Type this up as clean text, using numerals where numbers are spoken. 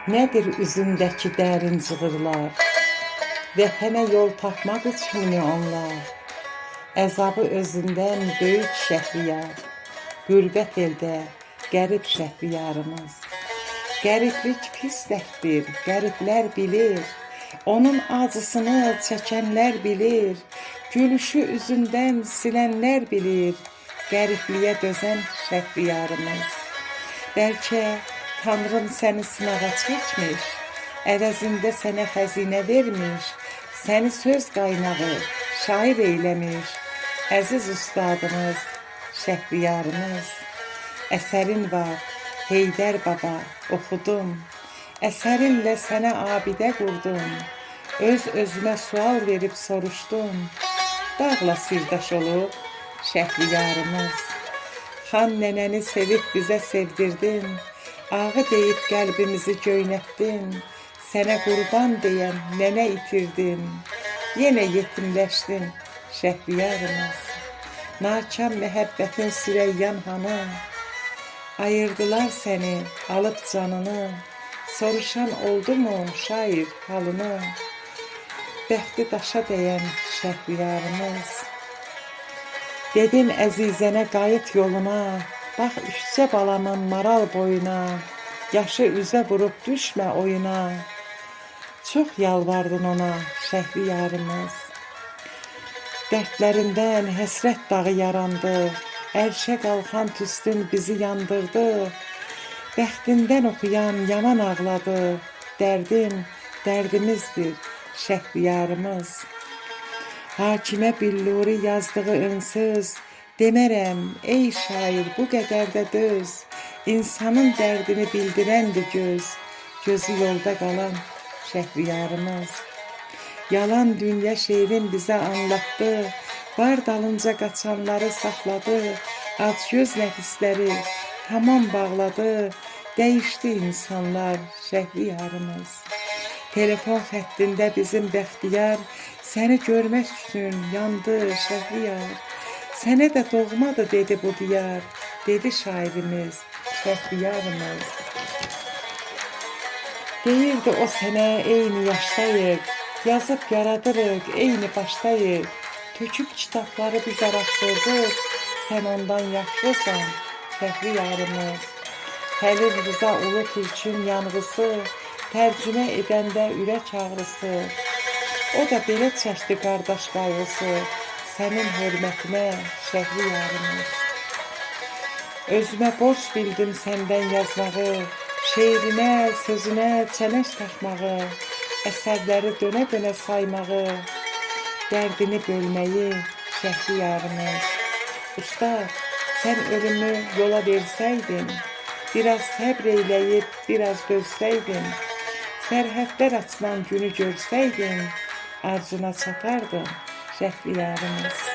Nedir üzündəki dərin cığırlar? Vətənə yol tapmaq üçünmü onlar? Əzabı özündən böyük şəhriyar, qürbət eldə qərib şəhriyarımız. Qəriblik pisləkdir, qəriblər bilir, onun acısını çəkənlər bilir, gülüşü üzündən silənlər bilir, qəribliyə dözən şəhriyarımız. Bəlkə Tanrım səni sınağa çəkmiş, əvəzində sənə xəzinə vermiş, səni söz qaynağı şair eyləmiş, əziz ustadımız, şəhriyarımız. Əsərin var, Heydər baba, oxudum, əsərinlə sənə abidə qurdum, öz-özümə sual verib soruşdum, dağla sirdaş olub şəhriyarımız. Xan nənəni sevib bizə sevdirdin, ağı deyib qəlbimizi göynətdin, sənə qurban deyən nənə itirdin, yenə yetimləşdin şəhriyarımız. Nakam məhəbbətin Süreyyan hanı, ayırdılar səni, alıb canını, soruşan oldu mu şair halını, bəxti daşa dəyən şəhriyarımız. Dedim əzizənə qayıt yoluna, bax üçcə balamın maral boyuna, yaşı üzə vurub düşmə oyuna, çox yalvardın ona şəhriyarımız. Dərdlərindən həsrət dağı yarandı, ərşə qalxan tüstün bizi yandırdı, bəxtindən oxuyan yaman ağladı, dərdim dərdimizdir şəhriyarımız. Hakimə billuri yazdığı önsöz, demərəm ey şair bu qədər də döz, insanın dərdini bildirəndir göz, gözü yolda qalan şəhriyarımız. Yalan dünya şeirin bizə anlattı, var dalınca qaçanları saxladı, acgöz nəfisləri tamam bağladı, dəyişdi insanlar şəhriyarımız. Telefon xəttində bizim bəxtiyar, səni görmək üçün yandı şəhriyar. Sənə də doğmadı dedi bu diyar, dedi şairimiz, şəhriyarımız. Deyirdi o sənə eyni yaşdayıq, yazıb yaradırıq eyni başdayıq, töküb kitabları biz araşdırdıq, sən ondan yaxşısan şəhriyarımız. Xəlil Rıza Ulu Türkün yanğısı, tərcümə edəndə ürək ağrısı, o da belə çəkdi qardaş qayğısı, sənin hörmətinə şəhriyarımız. Özümə borc bildim səndən yazmağı, şeirinə, sözünə çələng taxmağı, əsərləri dönə-dönə saymağı, dərdini bölməyi şəhriyarımız. Ustad, sən ölümü yola versəydin, biraz səbr eyləyib, biraz dözsəydin, sərhədlər açılan günü görsəydin, arzuna çatardın şəhriyarımız.